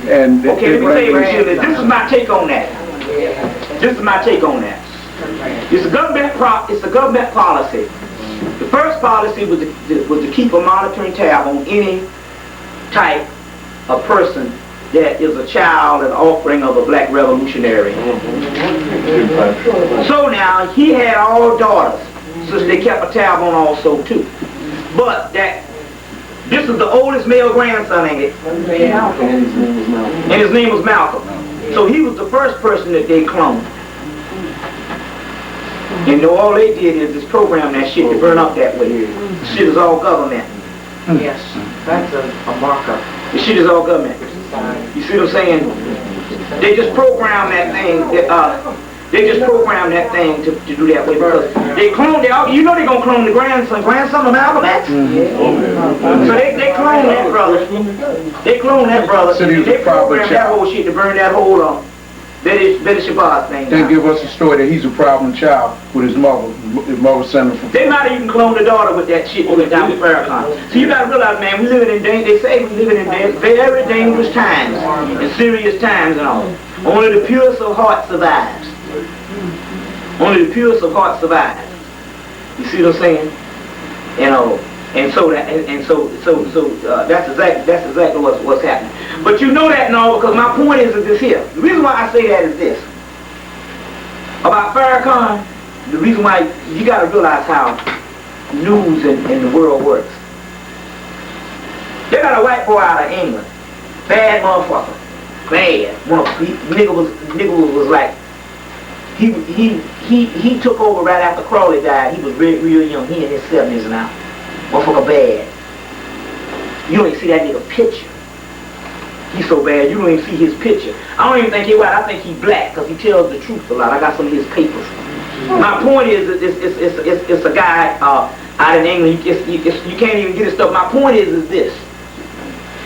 And okay, let me tell you this is my take on that. This is my take on that. It's a government policy. The first policy was to keep a monitoring tab on any type of person that is a child and offspring of a black revolutionary. So now he had all daughters, since they kept a tab on also too. But this is the oldest male grandson, ain't it? And his name was Malcolm. So he was the first person that they cloned. And all they did is just program that shit to burn up that way. The shit is all government. Yes, that's a marker. The shit is all government. You see what I'm saying? They just program that thing. They just program that thing to do that way because they clone. You know they're gonna clone the grandson of Malcolm X. So they clone that brother. They clone that brother. So they program that whole shit to burn that whole Betty Shabazz thing. They give us a story that he's a problem child with his mother. His mother sent him from. They might even clone the daughter with that shit went down with Farrakhan. So you gotta realize, man, we living in they say we living in very dangerous times and serious times and all. Only the purest of heart survives. Only the purest of heart survives. You see what I'm saying? You know, and so that's exactly what's happening. But you know that and all because my point is this here. The reason why I say that is this. About Farrakhan, the reason why you got to realize how news in the world works. They got a white boy out of England, bad motherfucker, bad. Nigga was like he took over right after Crawley died. He was real young. He in his 70s now. Motherfucker bad. You don't even see that nigga picture. He's so bad, you don't even see his picture. I don't even think he's white, I think he's black, because he tells the truth a lot. I got some of his papers. My point is, it's a guy out in England, you can't even get his stuff. My point is this.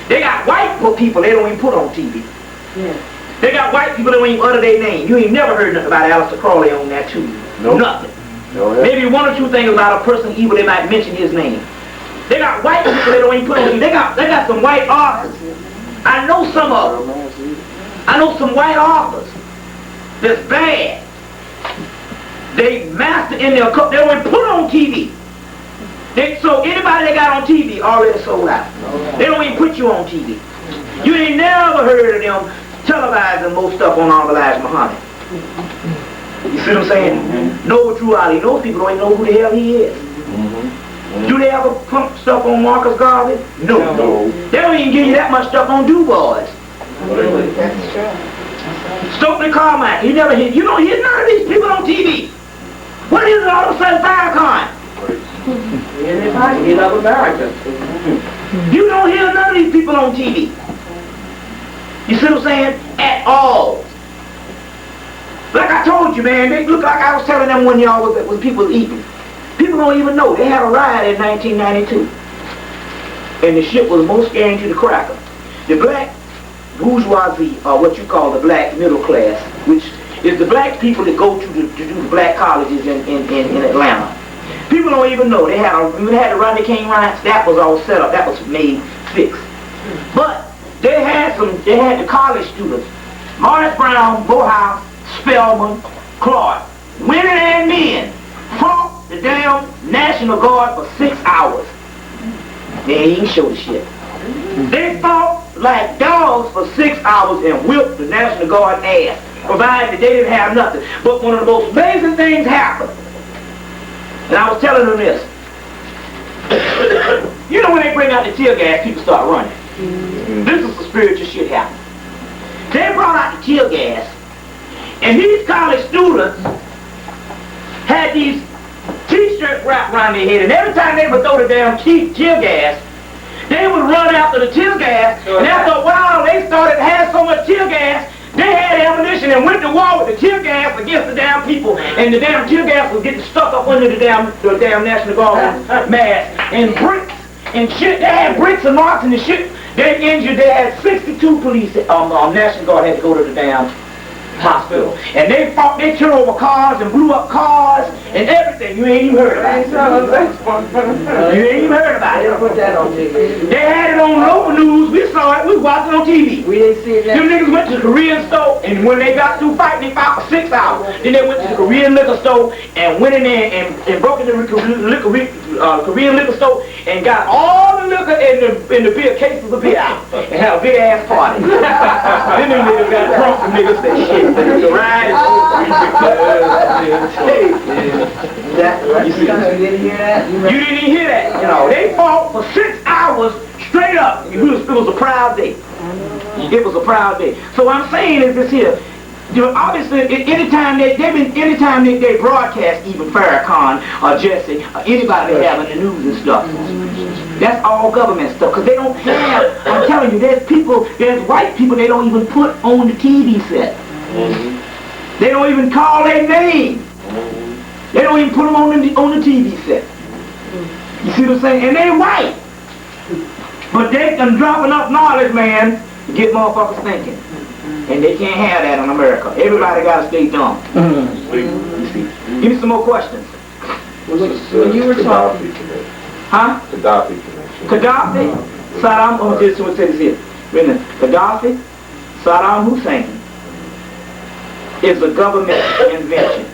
They got white people they don't even put on TV. Yeah. They got white people that don't even utter their name. You ain't never heard nothing about Aleister Crowley on that too. Nope. Nothing. No, maybe one or two things about a person evil, they might mention his name. They got white people they don't even put on TV. They got some white authors. I know some of them. I know some white authors that's bad. They master in their cup. They don't even put on TV. So anybody that got on TV already sold out. They don't even put you on TV. You ain't never heard of them televising most stuff on Elijah Muhammad. You see what I'm saying? No Drew Ali. Those people don't even know who the hell he is. Do they ever pump stuff on Marcus Garvey? No. They don't even give you that much stuff on Du-Bois. That's true. Stokely Carmichael. You don't hear none of these people on TV. What is it all of a sudden Farrakhan? He love America. You don't hear none of these people on TV. You see what I'm saying? At all. Like I told you, man, they look like I was telling them when y'all when people was eating. People don't even know. They had a riot in 1992. And the shit was most scaring to the cracker. The black bourgeoisie, or what you call the black middle class, which is the black people that go to do the black colleges in Atlanta. People don't even know. They had the Rodney King riots, that was all set up. That was made fixed. But they had the college students, Morris Brown, Morehouse, Spelman, Clark, women and men, fought the damn National Guard for 6 hours. They ain't show the shit. They fought like dogs for 6 hours and whipped the National Guard ass, provided that they didn't have nothing. But one of the most amazing things happened. And I was telling them this. You know when they bring out the tear gas, people start running. This is the spiritual shit happening. They brought out the tear gas, and these college students had these t-shirts wrapped around their head, and every time they would throw the damn tear gas, they would run after the tear gas, and after a while they started to have so much tear gas, they had ammunition and went to war with the tear gas against the damn people, and the damn tear gas was getting stuck up under the damn National Guard mask, and bricks and shit. They had bricks and marks and the shit. They injured. They had 62 police. National Guard had to go to the damn hospital, and they fought. They turned over cars and blew up cars. and everything. You ain't even heard about it. You ain't even heard about it. Put that on TV. They had it on local news. We saw it. We watched it on TV. We didn't see it. Them niggas went to the Korean store, and when they got through fighting, they fought for 6 hours. Then they went to the Korean liquor store and went in there and broke into the Korean liquor store and got all the liquor in the beer cases of beer out and had a big ass party. Then them niggas got drunk and niggas said, shit, the ride is You didn't hear that? You didn't even hear that. You know, they fought for 6 hours straight up. It was a proud day. It was a proud day. So what I'm saying is this here. You know, obviously, anytime they broadcast even Farrakhan or Jesse or anybody they have in the news and stuff, that's all government stuff. Because they don't have, I'm telling you, there's white people they don't even put on the TV set. They don't even call their name. They don't even put them on the TV set. You see what I'm saying? And they white. But they can drop enough knowledge, man, to get motherfuckers thinking. And they can't have that in America. Everybody got to stay dumb. You see? Give me some more questions. When you were talking... Huh? Gaddafi connection. Gaddafi? Saddam, oh, just want to say this here. Wait a minute. Gaddafi, Saddam Hussein is a government invention.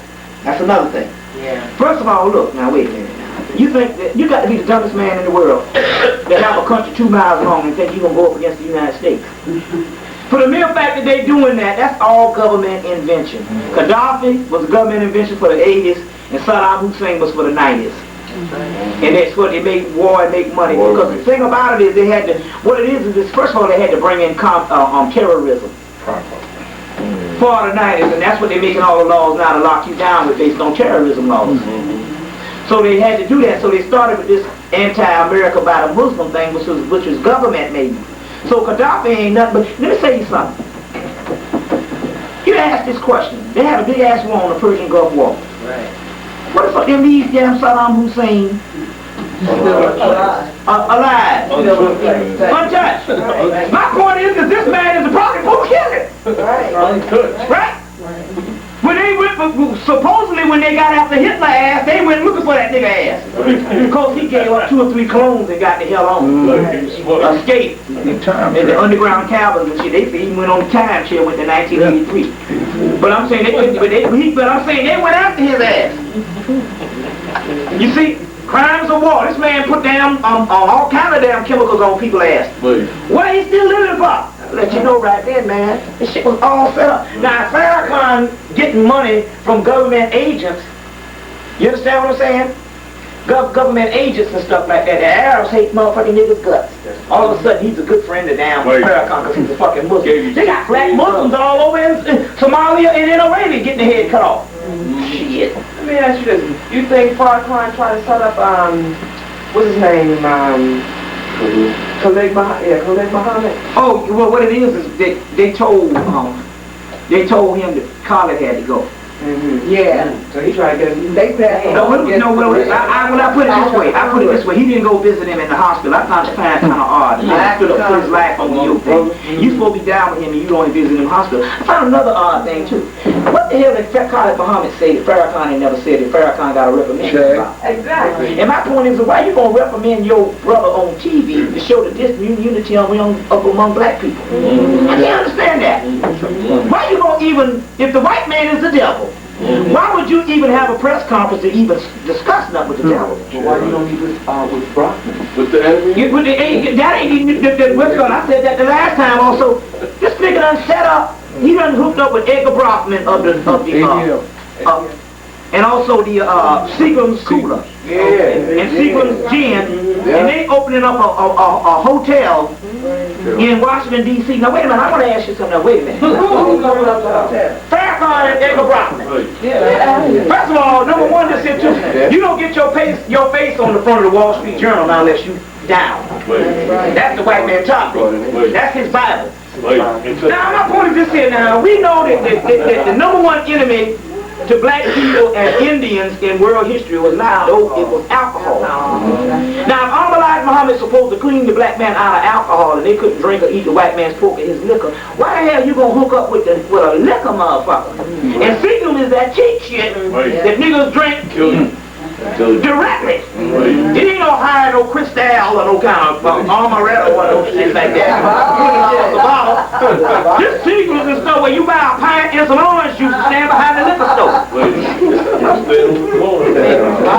That's another thing. Yeah. First of all, look, now wait a minute now. You think that you got to be the dumbest man in the world that have a country 2 miles long and think you're going to go up against the United States. For the mere fact that they're doing that, that's all government invention. Gaddafi was a government invention for the 80s, and Saddam Hussein was for the 90s. And that's what they make war and make money. Because the thing about it is they had to, what it is first of all they had to bring in terrorism for the 90s, and that's what they're making all the laws now to lock you down with based on terrorism laws. So they had to do that, so they started with this anti-America by the Muslim thing, which was government made. So Gaddafi ain't nothing but, let me tell you something. You ask this question. They had a big ass war on the Persian Gulf War. Right. What the fuck them these damn Saddam Hussein alive? Untouched. My point is that this man is probably supposed to kill him. Right? When they went supposedly when they got after Hitler ass, they went looking for that nigga ass. Because he gave up 2 or 3 clones and got the hell on. Escaped. In the underground cabins and shit. They even went on time chair went to 1983. But I'm saying they went after his ass. You see, crimes of war. This man put down all kind of damn chemicals on people's ass. What he still living for? Let you know right then, man. This shit was all set up. Now, Farrakhan getting money from government agents, you understand what I'm saying? Government agents and stuff like that. The Arabs hate motherfucking niggas' guts. All of a sudden, he's a good friend of damn Farrakhan because he's a fucking Muslim. They got black Muslims all over in Somalia and in Arabia getting their head cut off. Shit. Let me ask you this. You think Farrakhan tried to set up, what's his name, Khalid Muhammad? Oh, well, what it is they told him that Khalid had to go. Yeah. So he tried to get him. They passed when I put it this way, he didn't go visit him in the hospital. I found it kind of odd. He stood up for his life on your thing. You supposed to be down with him and you don't visit him in the hospital. I found another odd thing too. What the hell did Khalid Muhammad say that Farrakhan ain't never said that Farrakhan got a reprimand about? Exactly. And my point is, why you gonna reprimand your brother on TV to show the disunity among black people? I can't understand that. Why you gonna even, if the white man is the devil, why would you even have a press conference to even discuss nothing with the devil? Why you don't even with Brockman? With the enemy? That ain't even, I said that the last time also. This nigga done set up, he done hooked up with Edgar Brockman and also the Seagram's Cooler. Yeah. And Seagram's Gin. And they opening up a hotel in Washington, D.C. Now, wait a minute. I want to ask you something. Now, wait a minute. Farrakhan and Edgar Brockman. First of all, number one, this here too. You don't get your face on the front of the Wall Street Journal now unless you down. That's the white man topic. That's his Bible. Now, my point is this here now. We know that the number one enemy to black people and Indians in world history was not dope, it was alcohol. Now, if Elijah Muhammad is supposed to clean the black man out of alcohol and they couldn't drink or eat the white man's pork and his liquor, why the hell you gonna hook up with a liquor motherfucker? And Seagram is that cheap shit that niggas drink directly. It ain't no hire no Cristal or no kind of Amaretto or no shit like that. This Seagram is stuff where you buy a pint and some orange juice and stand behind the liquor store.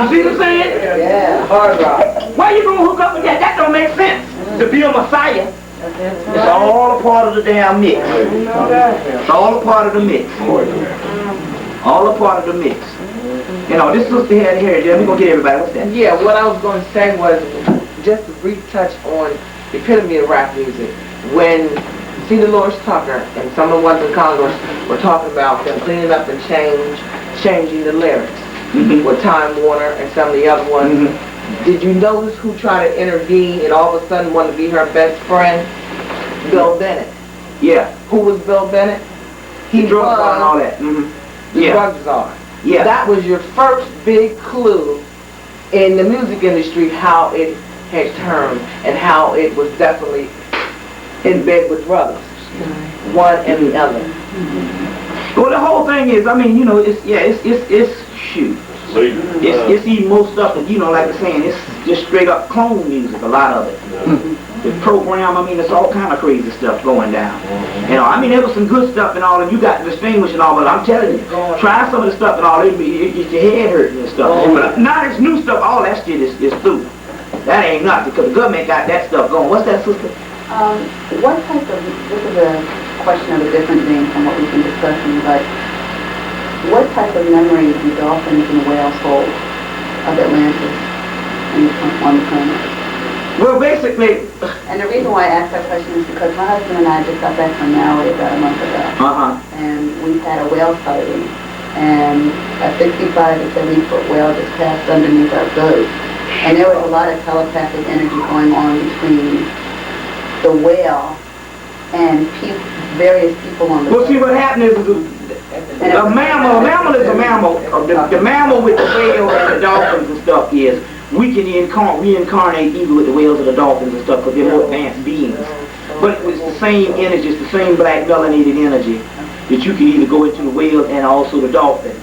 You see what I'm saying? Yeah. Hard rock. Why you gonna hook up with that? That don't make sense. To be a messiah, it's all a part of the damn mix. It's all a part of the mix. All a part of the mix. You know, this sister here, we're gonna get everybody. What's that? Yeah, what I was going to say was just a brief touch on the epitome of rap music. When C. Dolores Tucker and some of the ones in Congress were talking about them cleaning up and changing the lyrics with Time Warner and some of the other ones. Did you notice who tried to intervene and all of a sudden wanted to be her best friend? Bill Bennett. Yeah. Who was Bill Bennett? He drug czar and all that. The drug czar. Yeah. That was your first big clue in the music industry, how it had turned and how it was definitely in bed with brothers, one and the other. Well, the whole thing is, I mean, you know, it's shoot. It's even most stuff that, you know, like I'm saying, it's just straight up clone music, a lot of it. The program, I mean, it's all kind of crazy stuff going down. You know, I mean, there was some good stuff and all, and you got to distinguish and all, but I'm telling you, try some of the stuff and all, it get your head hurting and stuff. But now this new stuff, all that shit is through. That ain't nothing, because the government got that stuff going. What's that, sister? What type of, this is a question of a different thing from what we've been discussing, but what type of memories do dolphins and whales hold of Atlantis on the planet? Well, basically... And the reason why I asked that question is because my husband and I just got back from Maui about a month ago. And we've had a whale sighting. And a 65 to 70-foot whale just passed underneath our boat. And there was a lot of telepathic energy going on between the whale and various people on the boat. Well, see, what happened is... A mammal is a mammal. The mammal with the whales and the dolphins and stuff is we can reincarnate either with the whales or the dolphins and stuff because they're more advanced beings. But it's the same energy, it's the same black melanated energy that you can either go into the whale and also the dolphin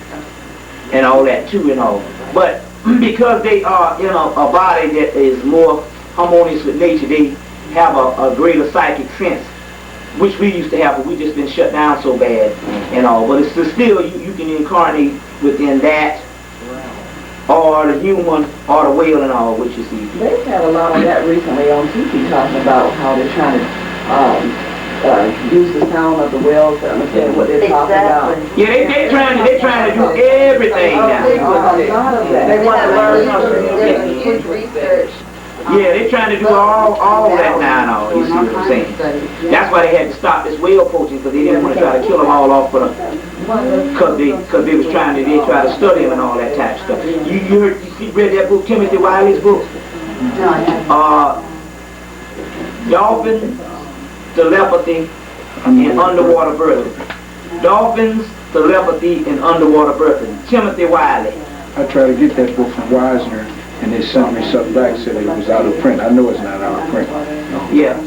and all that too and all. But because they are in a body that is more harmonious with nature, they have a greater psychic sense, which we used to have, but we just been shut down so bad and all. But it's still, you can incarnate within that, or the human, or the whale and all, which is easy. They've had a lot of that recently on TV, talking about how they're trying to use the sound of the whales to understand what they're talking about. Yeah, they're trying to do everything now. They want to learn how to huge research. Yeah, they're trying to do all that now and all, you see what I'm saying? That's why they had to stop this whale poaching, because they didn't want to try to kill them all off because they was trying to study them and all that type of stuff. You read that book, Timothy Wiley's book? Dolphins, telepathy, and underwater birthing. Dolphins, telepathy, and underwater birthing. Timothy Wiley. I tried to get that book from Wisner, and they sent me something back, said it was out of print. I know it's not out of print. Yeah.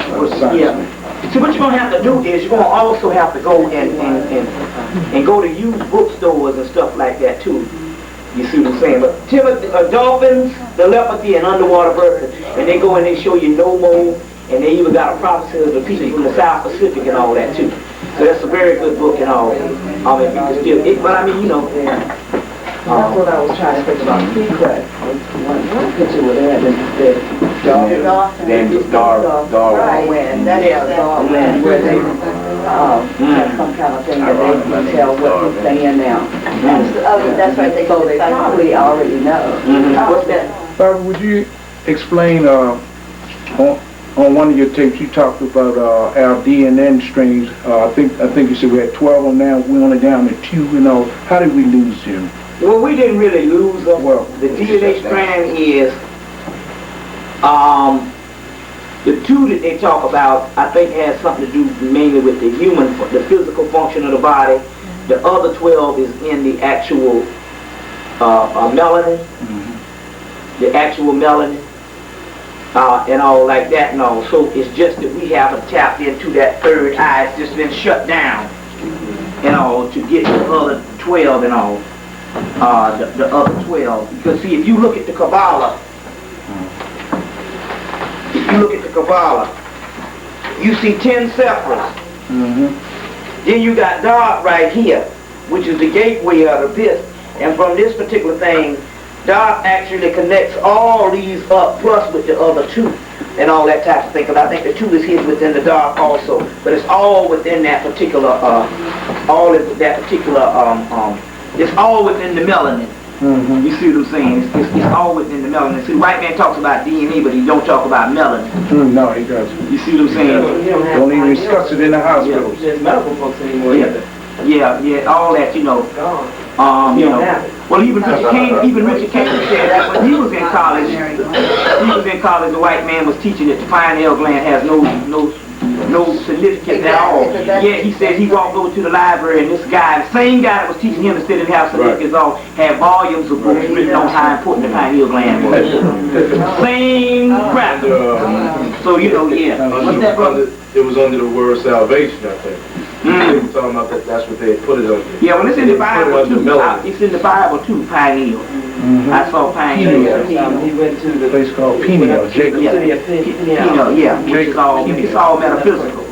See, what you're going to have to do is you're going to also have to go and go to used bookstores and stuff like that too. You see what I'm saying? But dolphins, telepathy, and underwater birthing. And they go and they show you Nomo, and they even got a prophecy of the people from the South Pacific and all that too. So that's a very good book and all. I mean, you can still, but I mean, you know. That's what I was trying to think about. Secret. One picture with that and said Darwin. That is Darwin, where they have some kind of thing that they can tell what he's saying now. That's right. So they probably already know. What's that? Barbara, would you explain on one of your tapes you talked about our DNN strains? I think you said we had 12 of them now. We only down to 2 and all. How did we lose them? Well, we didn't really lose them. Well, the DNA strand is the 2 that they talk about. I think has something to do mainly with the physical function of the body, The other 12 is in the actual melanin, the actual melanin, and all like that and all. So it's just that we haven't tapped into that third eye. It's just been shut down and all to get the other 12 and all. The other 12. Because see, if you look at the Kabbalah, you see 10 sephras. Then you got dark right here, which is the gateway of the abyss. And from this particular thing, dark actually connects all these up plus with the other 2 and all that type of thing. Because I think the 2 is hidden within the dark also. But it's all within that particular, it's all within the melanin. You see what I'm saying? It's all within the melanin. See, the white man talks about DNA, but he don't talk about melanin. No, he doesn't. You see what I'm saying? Don't even discuss it in the hospitals. There's medical folks anymore either. Yeah, all that, you know. Well, even Richard King said that when he was in college, the white man was teaching that the pineal gland has no significance at all. Yeah, he said he walked over to the library and this guy, the same guy that was teaching him that didn't have significance at all, had volumes of books written on how important the pineal gland was. Same crap. So, you know, yeah. What's that, brother? It was under the word salvation, I think. They were talking about that. That's what they put it under. Yeah, well, it's in the Bible too. It's in the Bible too, pineal. I saw pineal. He went to the Place called Peniel, Jacob. city of Peniel. Yeah, which is all, it's all metaphysical.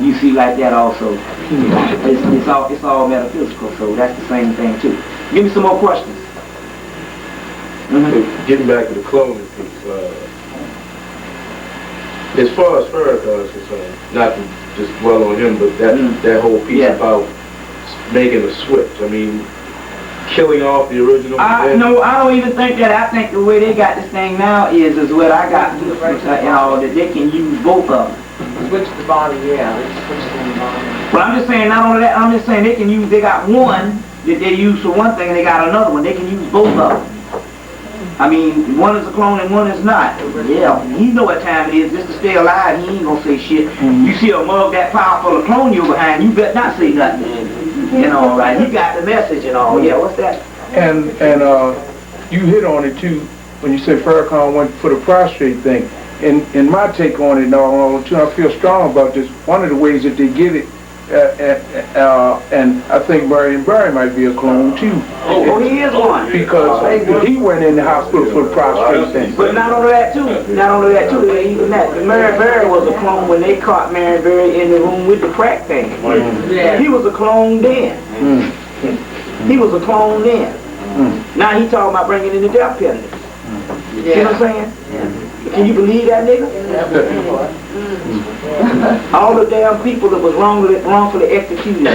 You see like that also. It's all metaphysical, so that's the same thing too. Give me some more questions. Getting back to the cloning piece, as far as Farrakhan is concerned, not to just dwell on him, but that whole piece about making a switch. I mean, killing off the original. No, I don't even think that. I think the way they got this thing now is what I got, you know, that they can use both of them. Switch the body, yeah. They switch the body. Well, I'm just saying, not only that, I'm just saying they got one that they use for one thing and they got another one. They can use both of them. I mean, one is a clone and one is not. Yeah, he know what time it is. Just to stay alive, he ain't gonna say shit. You see a mug that powerful to clone you behind, you better not say nothing. You know, right? He got the message and all. Yeah, what's that? And you hit on it too when you said Farrakhan went for the prostrate thing. And my take on it and all too, I feel strong about this. One of the ways that they get it, and I think Barry might be a clone too. Oh, he is one. Because he went in the hospital for the prostrate thing. But not only that too. Even that. Mary Berry was a clone when they caught Mary Berry in the room with the crack thing. Yeah. He was a clone then. He was a clone then. Now he talking about bringing in the death penalty. You know what I'm saying? Can you believe that, nigga? All the damn people that was wrongfully executed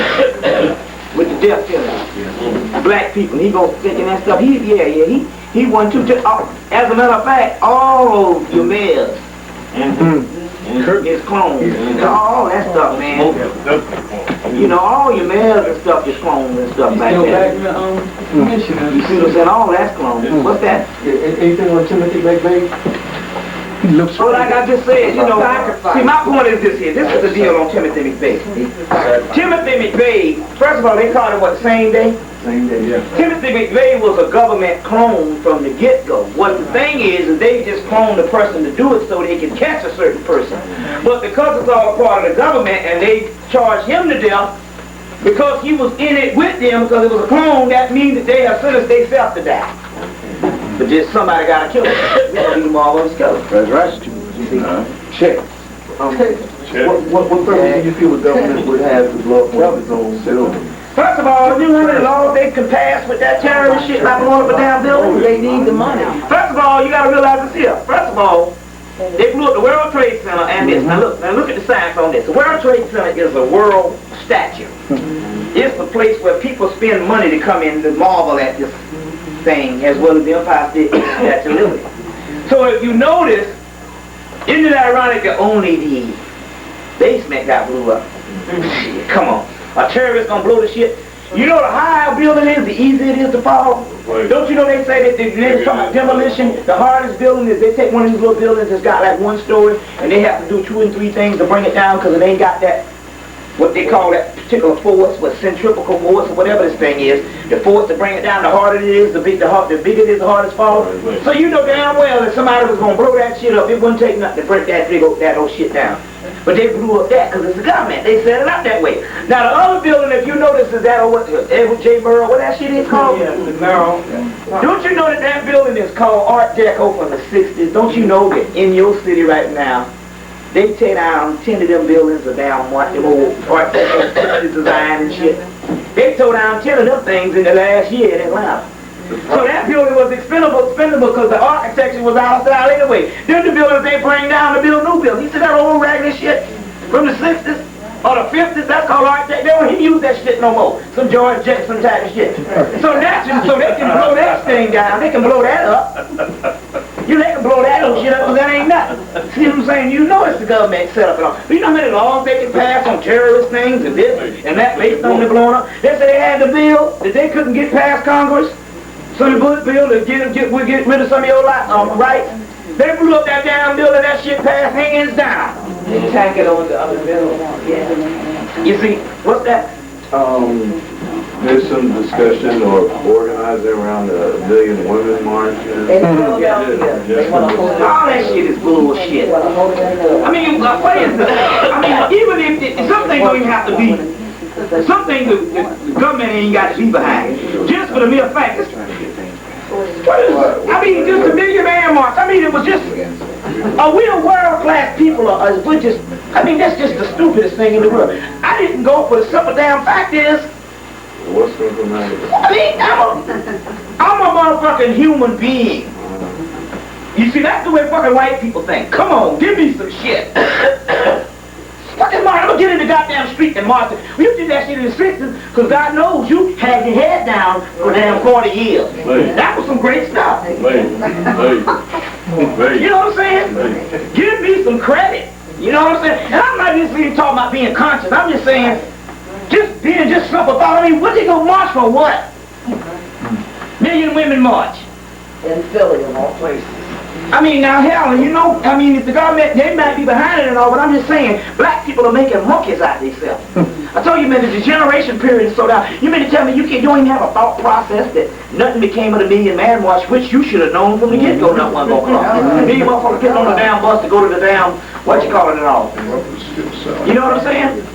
with the death penalty. Black people, he goes thinking that stuff. He won too. As a matter of fact, all your mayors is clones. All that stuff, man. You know, all your mayors and stuff is clones and stuff like that. You see what I'm saying? All that's clones. What's that? Anything on Timothy McVeigh? Well, like I just said, you know, see, my point is this here. This is the deal on Timothy McVeigh. Timothy McVeigh, first of all, they called him what, the same day? Same day, yeah. Timothy McVeigh was a government clone from the get-go. What the thing is they just clone the person to do it so they can catch a certain person. But because it's all a part of the government and they charge him to death, because he was in it with them because it was a clone, that means that they have sentenced themselves to die. But just somebody got to kill him. We don't need them all on his skeleton. Resurrection. Check. What purpose do you feel the government would have to blow up one of its own children? First of all, you know how many laws they can pass with that terrorist shit like blowing up a damn building? They need the money. First of all, you got to realize this here. First of all, they blew up the World Trade Center and this. Now look at the science on this. The World Trade Center is a world statue. It's the place where people spend money to come in to marvel at this thing, as well as the Empire State Statue of Liberty. So if you notice, isn't it ironic that only the basement got blew up? Shit, come on. A terrorist gonna blow the shit? You know the higher a building is, the easier it is to fall? Don't you know they say that the demolition, the hardest building is they take one of these little buildings that's got like one story and they have to do 2 and 3 things to bring it down because it ain't got that what they call that particular force, what centrifugal force or whatever this thing is, the force to bring it down, the harder it is, the bigger it is, the harder it's fall. So you know damn well that somebody was going to blow that shit up, it wouldn't take nothing to break that whole shit down. But they blew up that because it's the government. They set it up that way. Now the other building, if you notice, is that Edward J. Murrow, what that shit is called? Yeah, the Murrow. Don't you know that that building is called Art Deco from the 60s? Don't you know that in your city right now, they tear down 10 of them buildings are down what them old Art Deco 60s design and shit. They tore down 10 of them things in the last year in Atlanta. So that building was expendable because the architecture was out of style anyway. Then the buildings they bring down to build new buildings. You see that old raggedy shit from the 60s or the 50s? That's called architecture. They don't even use that shit no more. Some George Jetson type of shit. So they can blow that thing down. They can blow that up. They can blow that old shit up because that ain't nothing. See what I'm saying? You know it's the government set up and all. You know how many laws they can pass on terrorist things and this and that based on the blowing up? They said they had the bill that they couldn't get past Congress. Some Bush bill to get rid of some of your rights. They blew up that damn building, that shit passed hands down. They tack it on the other building. Yeah. You see, what's that? There's some discussion or organizing around the Million Women March. In Philadelphia, they want to hold it. All that shit is bullshit. I mean, what is this? I mean, even if something don't even have to be. Something the government ain't got to be behind. Just for the mere fact. I mean, just a Million Man March. I mean, it was just. Are we a world-class people? Or we're just. I mean, that's just the stupidest thing in the world. I didn't go for the simple damn fact is. What's going to matter? I mean, I'm a motherfucking human being. You see, that's the way fucking white people think. Come on, give me some shit. Fucking march, I'm gonna get in the goddamn street and march. You did that shit in the 60s, because God knows you had your head down for damn 40 years. That was some great stuff. You know what I'm saying? Give me some credit. You know what I'm saying? And I'm not just even talking about being conscious. I'm just saying, just being just simple thought. I mean, what they gonna march for what? Million Women March. In Philly, of all places. I mean, now, hell, you know, I mean, if the government, they might be behind it and all, but I'm just saying, black people are making monkeys out of themselves. I told you, man, the degeneration period is so down. You mean to tell me you don't even have a thought process that nothing became of the Million Man March, which you should have known from the get-go nothing wasn't going to come. Me, motherfucker, getting on the damn bus to go to the damn, what you call it and all. You know what I'm saying?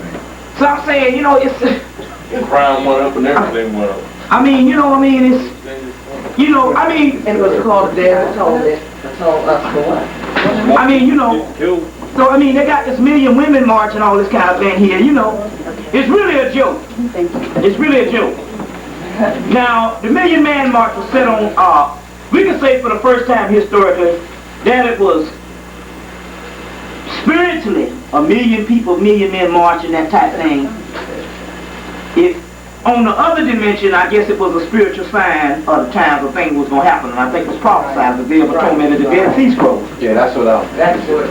So I'm saying, you know, it's... Crime went up and everything went up. I mean, you know what I mean? It's... You know, I mean... And it was called the Day of Atonement. Told us for what? I mean, you know, so I mean, they got this Million Women March and all this kind of thing here, you know. It's really a joke. It's really a joke. Now, the Million Man March was set on, we can say for the first time historically, that it was spiritually a million people, million men marching, that type of thing. On the other dimension, I guess it was a spiritual sign of the times the thing was going to happen. And I think it was prophesied, the Day of Atonement and the Dead Sea Scrolls. Yeah, that's what That's what.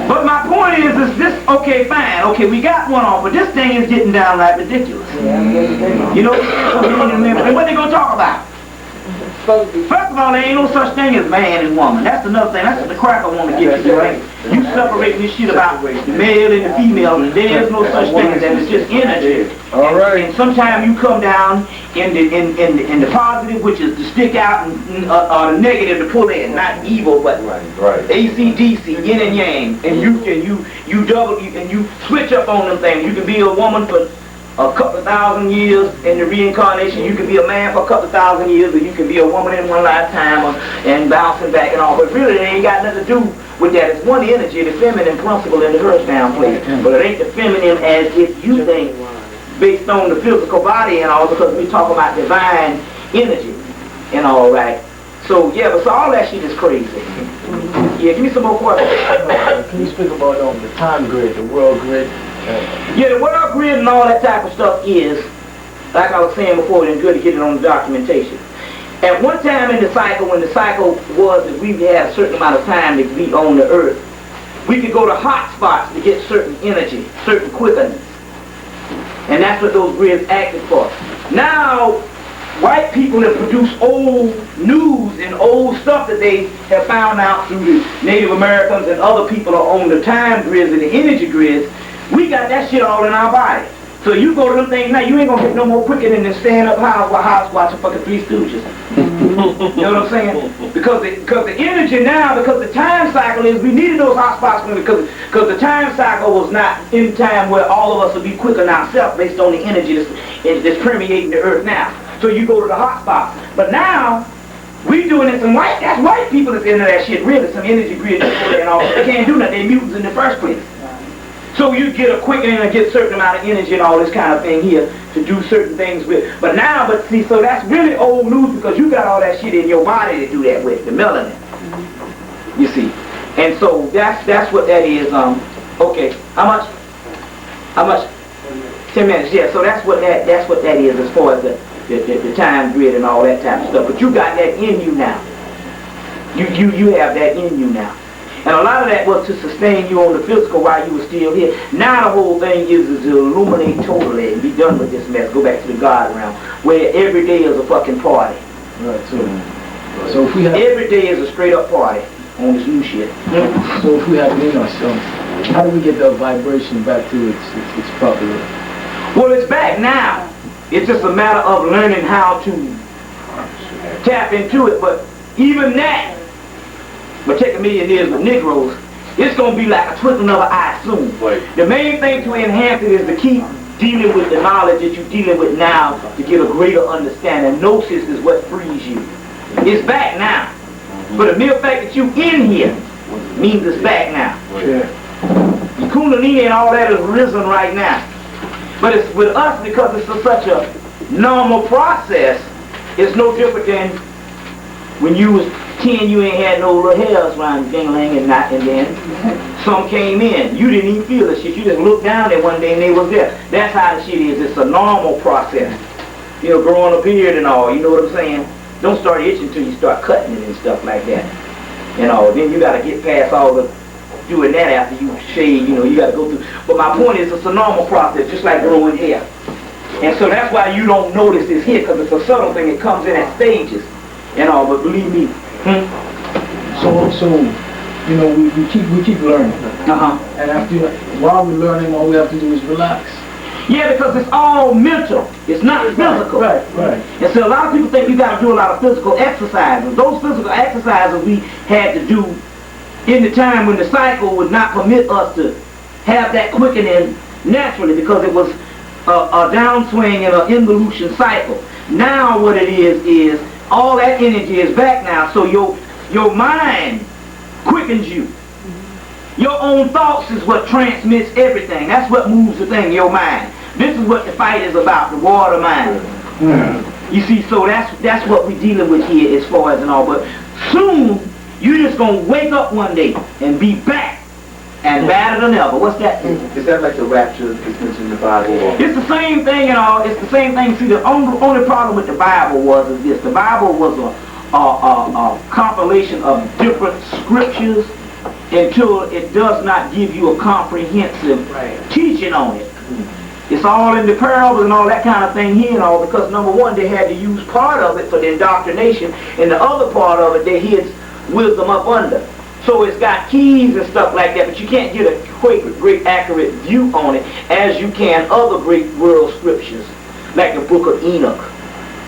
But my point is this, okay, fine. Okay, we got one off, but this thing is getting downright ridiculous. You know, and what they going to talk about? First of all, there ain't no such thing as man and woman. That's another thing. That's what the cracker want to get you, right? You separate this shit about the male and the female, and there's no such thing as that. It's just energy. All right. And sometimes you come down in the positive, which is to stick out, and the negative to pull in. Not evil, but AC/DC, yin and yang. And you double and you switch up on them things. You can be a woman for a couple of thousand years in the reincarnation. You can be a man for a couple of thousand years, or you can be a woman in one lifetime and bouncing back and all. But really, it ain't got nothing to do with that. It's one energy, the feminine principle in the earth down place. But it ain't the feminine as if you think, based on the physical body and all, because we talk about divine energy and all, right? So, yeah, but so all that shit is crazy. Yeah, give me some more questions. Can you speak about the time grid, the world grid? Yeah, the world grid and all that type of stuff is, like I was saying before, it's good to get it on the documentation. At one time in the cycle, when the cycle was that we had a certain amount of time to be on the earth, we could go to hot spots to get certain energy, certain quickenings. And that's what those grids acted for. Now, white people have produced old news and old stuff that they have found out through the Native Americans and other people are on the time grids and the energy grids. We got that shit all in our body. So you go to them things now, you ain't gonna get no more quicker than stand up house watching fucking Three Stooges. You know what I'm saying? Because the energy now, because the time cycle is, we needed those hot spots because the time cycle was not in time where all of us would be quicker than ourselves based on the energy that's permeating the earth now. So you go to the hot spots. But now, we doing it, that's white people that's into that shit, really, some energy grid and all. They can't do nothing, they're mutants in the first place. So you get a quickening and get a certain amount of energy and all this kind of thing here to do certain things with. But see, so that's really old news because you got all that shit in your body to do that with, the melanin. You see. And so that's what that is. Okay, how much? 10 minutes, yeah. So that's what that is as far as the time grid and all that type of stuff. But you got that in you now. You have that in you now. And a lot of that was to sustain you on the physical while you were still here. Now the whole thing is to illuminate totally and be done with this mess. Go back to the God realm, where every day is a fucking party. Right, so if we have... Every day is a straight up party on this new shit. So if we have it in ourselves, how do we get that vibration back to its proper level? Well, it's back now. It's just a matter of learning how to tap into it. But even that, but take 1 million years with Negroes, it's going to be like a twinkling of an eye soon. Right. The main thing to enhance it is to keep dealing with the knowledge that you're dealing with now to get a greater understanding. Gnosis is what frees you. It's back now. But the mere fact that you in here means it's back now. Yeah. The Kundalini and all that is risen right now. But it's with us because it's such a normal process. It's no different than when you was 10, you ain't had no little hairs around ding-a-ling and then some came in. You didn't even feel the shit. You just looked down there one day and they was there. That's how the shit is. It's a normal process. You know, growing a beard and all. You know what I'm saying? Don't start itching until you start cutting it and stuff like that. You know, then you got to get past all the doing that after you shave. You know, you got to go through. But my point is, it's a normal process, just like growing hair. And so that's why you don't notice it's here, because it's a subtle thing. It comes in at stages. You know, but believe me. So you know, we keep learning. And after while we're learning, all we have to do is relax. Yeah, because it's all mental. It's not physical. Right. And so a lot of people think you got to do a lot of physical exercises. Those physical exercises we had to do in the time when the cycle would not permit us to have that quickening naturally, because it was a downswing and an involution cycle. Now what it is all that energy is back now, so your mind quickens you. Your own thoughts is what transmits everything. That's what moves the thing, your mind. This is what the fight is about, the war of the mind. You see, so that's what we're dealing with here as far as and all. But soon, you're just going to wake up one day and be back and badder than ever. What's that? Is that like the rapture that's mentioned in the Bible? It's the same thing and all. It's the same thing. See, the only problem with the Bible is this. The Bible was a compilation of different scriptures until it does not give you a comprehensive teaching on it. It's all in the parables and all that kind of thing here and all, because number one, they had to use part of it for the indoctrination, and the other part of it, they hid wisdom up under. So it's got keys and stuff like that, but you can't get a great accurate view on it as you can other great world scriptures, like the book of Enoch,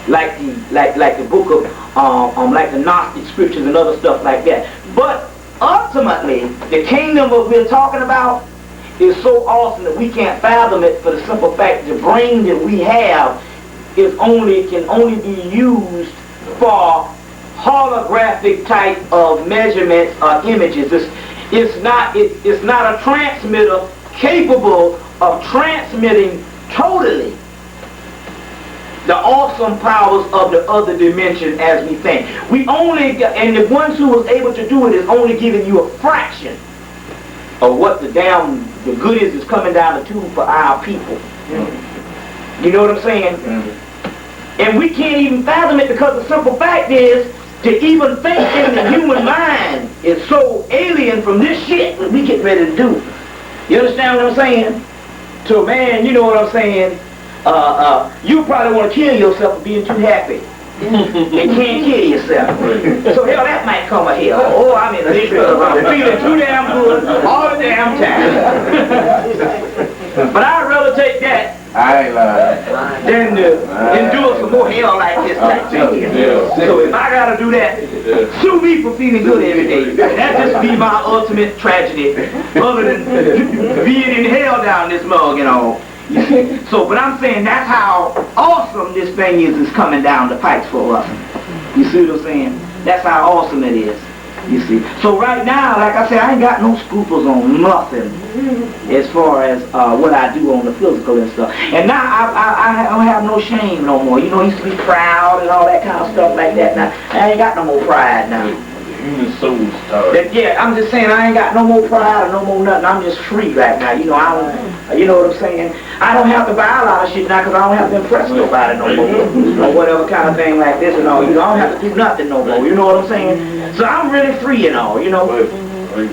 like the book of like the Gnostic scriptures and other stuff like that. But ultimately, the kingdom of we're talking about is so awesome that we can't fathom it, for the simple fact the brain that we have can only be used for holographic type of measurements or images. It's not a transmitter capable of transmitting totally the awesome powers of the other dimension as we think. And the ones who was able to do it is only giving you a fraction of what the goodies is coming down the tube for our people. You know what I'm saying? And we can't even fathom it, because the simple fact is, to even think in the human mind is so alien from this shit that we get ready to do. You understand what I'm saying? To a man, you know what I'm saying? You probably want to kill yourself for being too happy. And can't kill yourself. So hell, that might come a hell. Oh, I'm in a big trouble. I'm feeling too damn good all the damn time. But I'd rather take that I than to endure some more hell like this back there. So if I gotta do that, sue me for feeling good every day. That just be my ultimate tragedy, other than being in hell down this mug and all. You see? So, but I'm saying that's how awesome this thing is coming down the pipes for us. You see what I'm saying? That's how awesome it is. You see. So right now, like I said, I ain't got no scruples on nothing as far as what I do on the physical and stuff. And now I don't have no shame no more. You know, I used to be proud and all that kind of stuff like that. Now I ain't got no more pride now. Human soul's tired. Yeah, I'm just saying I ain't got no more pride or no more nothing. I'm just free right now. You know, I don't. You know what I'm saying? I don't have to buy a lot of shit now because I don't have to impress nobody no more. Or whatever kind of thing like this and all. You know, I don't have to do nothing no more. You know what I'm saying? So I'm really free and all. You know,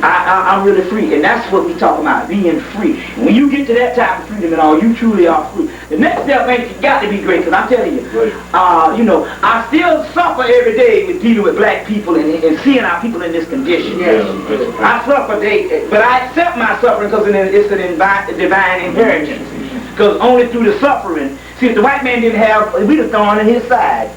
I'm really free, and that's what we talk about, being free. And when you get to that type of freedom and all, you truly are free. The next step ain't got to be great, because I'm telling you, you know, I still suffer every day with dealing with black people and seeing our people in this condition. I suffer, but I accept my suffering because it's a divine inheritance. Because only through the suffering, see, if the white man didn't have, we'd have thorn in his side.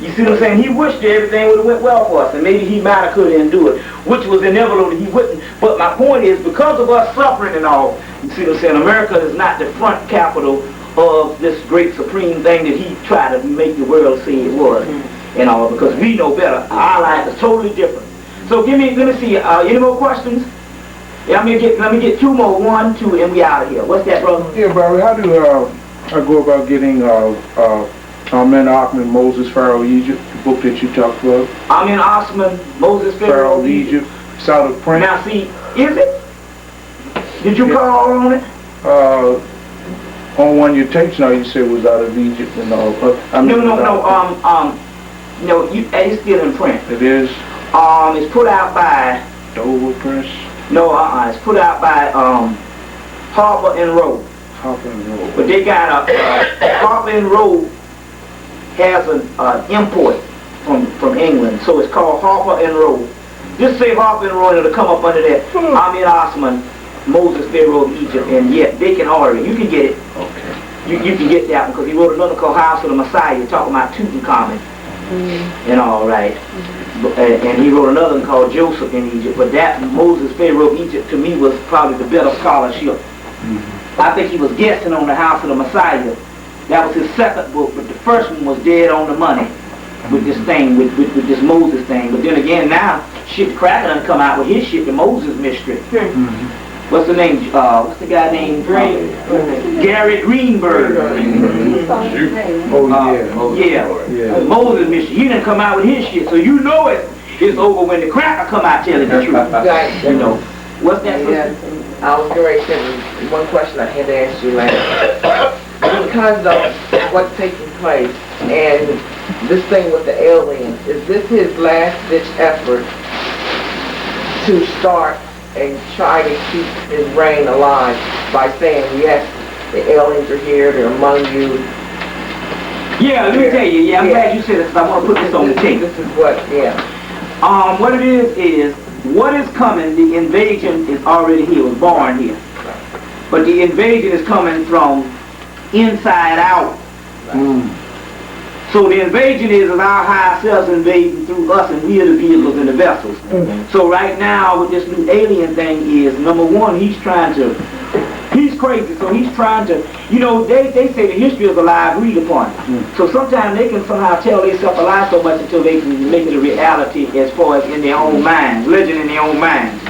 You see what I'm saying? He wished that everything would have went well for us, and maybe he might have could endure it, which was inevitable that he wouldn't. But my point is, because of us suffering and all, you see what I'm saying, America is not the front capital of this great supreme thing that he tried to make the world say it was, and all, because we know better. Our life is totally different. So let me see, any more questions? Yeah, let me get two more, 1, 2, and we out of here. What's that, brother? Yeah, Barry, how do I go about getting Amen, Achman, Moses, Pharaoh, Egypt, the book that you talked about? Amen, Osman, Moses, Pharaoh, Egypt. It's out of print. Now see, is it? Did you call on it? On one of your tapes now you said was out of Egypt and all. But No, it's still in print. It is? It's put out by... Dover Press? No, it's put out by Harper and Row. Harper and Row. But they got Harper and Row has an import from England, so it's called Harper and Row. Just say Harper and Row, and it'll come up under that. Ahmed Osman, Moses, Pharaoh of Egypt, and yet they can order it. You can get it. Okay. You can get that one because he wrote another called House of the Messiah, talking about Tutankhamun and all right. And he wrote another one called Joseph in Egypt. But that Moses, Pharaoh of Egypt, to me was probably the better scholarship. I think he was guessing on the House of the Messiah. That was his second book, but the first one was dead on the money with this thing, with this Moses thing. But then again, now, shit, the Cracker done come out with his shit, the Moses mystery. What's the name? What's the guy named? Gary Greenberg. Yeah. Moses mystery. He done come out with his shit, so you know it's over when the Cracker come out telling the truth. You know. What's that? I was going to say one question I had to ask you later. Because of what's taking place and this thing with the aliens, is this his last-ditch effort to start and try to keep his reign alive by saying, yes, the aliens are here, they're among you? Yeah, let me tell you. Yeah, I'm glad you said this, because I want to put this on the tape. This is what, what it is what is coming, the invasion is already here, was born here. But the invasion is coming from inside out. So the invasion is our higher selves invading through us, and we are the vehicles and the vessels. So right now, with this new alien thing is, number one, he's crazy, so he's trying to, you know, they say the history is a lie agreed upon. So sometimes they can somehow tell themselves a lie so much until they can make it a reality as far as in their own minds, legend in their own minds.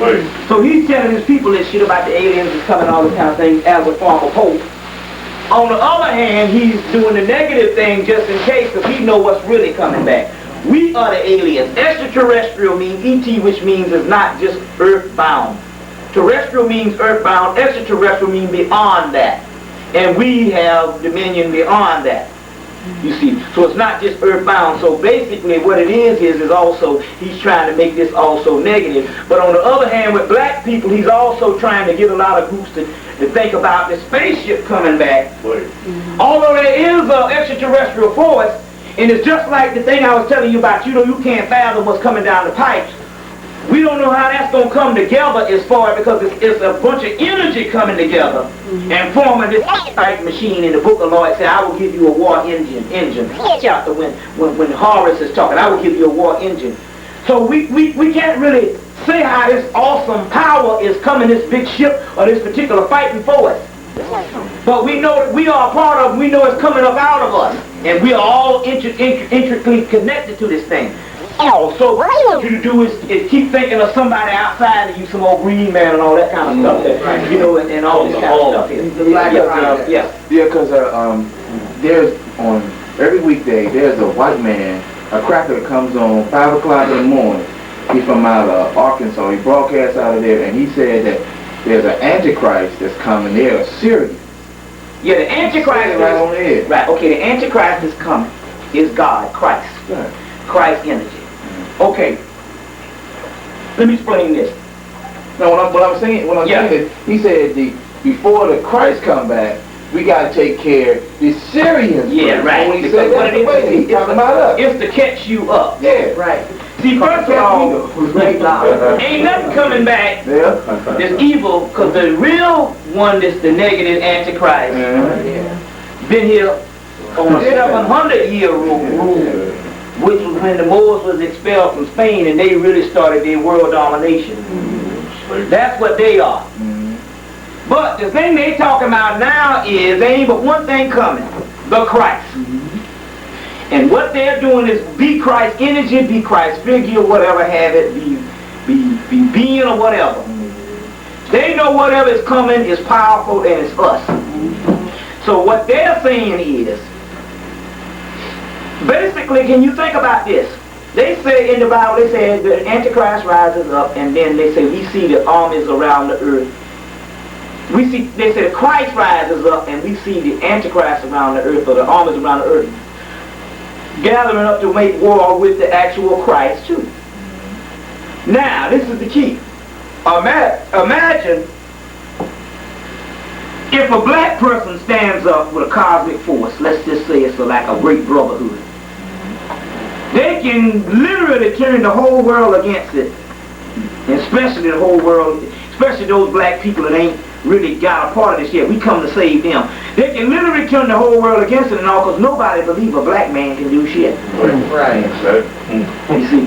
So he's telling his people this shit about the aliens and coming, all this kind of thing as a form of hope. On the other hand, he's doing the negative thing just in case, because he knows what's really coming back. We are the aliens. Extraterrestrial means ET, which means it's not just earthbound. Terrestrial means earthbound, extraterrestrial means beyond that. And we have dominion beyond that. You see, so it's not just earthbound. So basically what it is also, he's trying to make this also negative. But on the other hand, with black people, he's also trying to get a lot of groups to think about the spaceship coming back. Although there is an extraterrestrial force, and it's just like the thing I was telling you about, you know, you can't fathom what's coming down the pipes. We don't know how that's going to come together as far as, because it's a bunch of energy coming together and forming this type machine. In the book of Lord, it said, I will give you a war engine. Chapter when Horace is talking, I will give you a war engine. So we can't really say how this awesome power is coming, this big ship or this particular fighting force. But we know that we are a part of it. We know it's coming up out of us. And we are all intricately connected to this thing. So what I want you to do is keep thinking of somebody outside of you, some old green man and all that kind of stuff, that, you know, and all this kind of stuff here. Yeah, because there's on every weekday there's a white man, a cracker that comes on 5 o'clock in the morning. He's from out of Arkansas. He broadcasts out of there, and he said that there's an Antichrist that's coming. They're Syrian. Yeah, the Antichrist is right on there. Right. Okay, the Antichrist is coming. Is God, Christ, Christ energy. Okay, let me explain this. No, what I'm saying is, he said before the Christ come back, we got to take care of the Syrians. Yeah, first. right. When he said that, he's talking about us. It's to catch you up. Yeah, Right. See, first of all, ain't nothing coming back that's evil, because the real one that's the negative Antichrist been here on a 700-year rule, which was when the Moors was expelled from Spain and they really started their world domination. That's what they are. But the thing they talking about now is there ain't but one thing coming, the Christ. And what they're doing is be Christ energy, be Christ figure, whatever have it, be being or whatever. They know whatever is coming is powerful and it's us. So what they're saying is, basically, can you think about this? They say in the Bible, they say the Antichrist rises up, and then they say we see the armies around the earth. They say the Christ rises up, and we see the Antichrist around the earth, or the armies around the earth, gathering up to make war with the actual Christ too. Now, this is the key. Imagine if a black person stands up with a cosmic force, let's just say it's like a great brotherhood. They can literally turn the whole world against it, and especially the whole world, especially those black people that ain't really got a part of this yet. We come to save them. They can literally turn the whole world against it and all, because nobody believes a black man can do shit. Right. You see?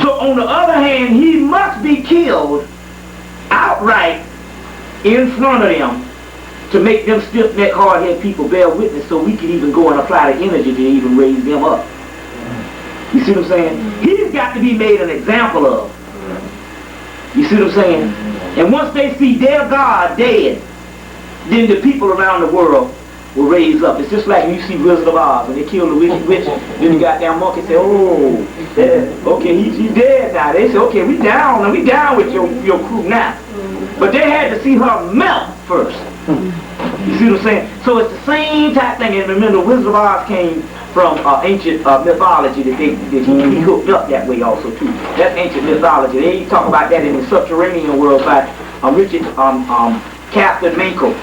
So on the other hand, he must be killed outright in front of them to make them stiff-necked, hard-headed people bear witness, so we can even go and apply the energy to even raise them up. You see what I'm saying? He's got to be made an example of. You see what I'm saying? And once they see their God dead, then the people around the world will raise up. It's just like when you see Wizard of Oz, when they kill the wicked witch, then the goddamn monkey say, oh, okay, he's dead now. They say, okay, we down with your crew now. But they had to see her melt first. You see what I'm saying? So it's the same type thing. And remember, Wizard of Oz came from ancient mythology that he hooked up that way also too. That's ancient mythology. They talk about that in the subterranean world by Richard Captain Manko's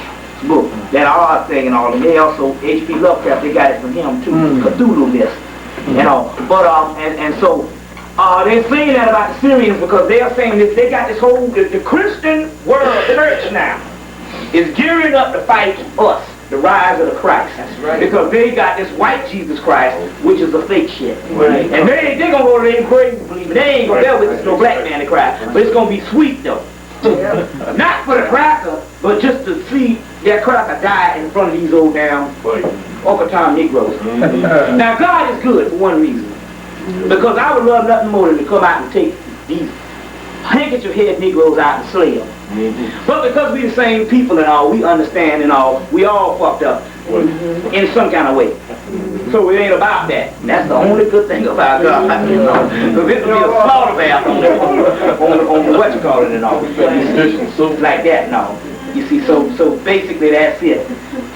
book, that Oz thing and all. And they also, H.P. Lovecraft, they got it from him too, Cthulhu myth, you know. But and so they're saying that about the Syrians because they're saying that they got this whole the Christian world church now is gearing up to fight us, the rise of the Christ. That's right. Because they got this white Jesus Christ, which is a fake shit. Right. And they're going to go to them crazy believe it. They ain't going to bear with no black man to cry. But it's going to be sweet though. Not for the cracker, but just to see that cracker die in front of these old damn Uncle Tom Negroes. Now God is good for one reason. Because I would love nothing more than to come out and take these handkerchief head Negroes out and slay them. But because we the same people and all, we understand and all, we all fucked up in some kind of way. So it ain't about that. And that's the only good thing about God. You know, because it will be a slaughter bath on the what you call it and all. Like that and all. You see, so basically that's it.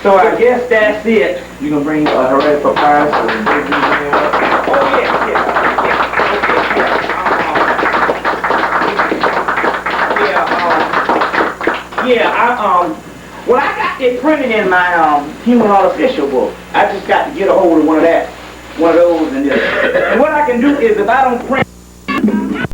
So I guess that's it. You gonna bring her for Paris and bring these up? Oh yeah. Well, I got it printed in my human artificial book. I just got to get a hold of one of those and what I can do is if I don't print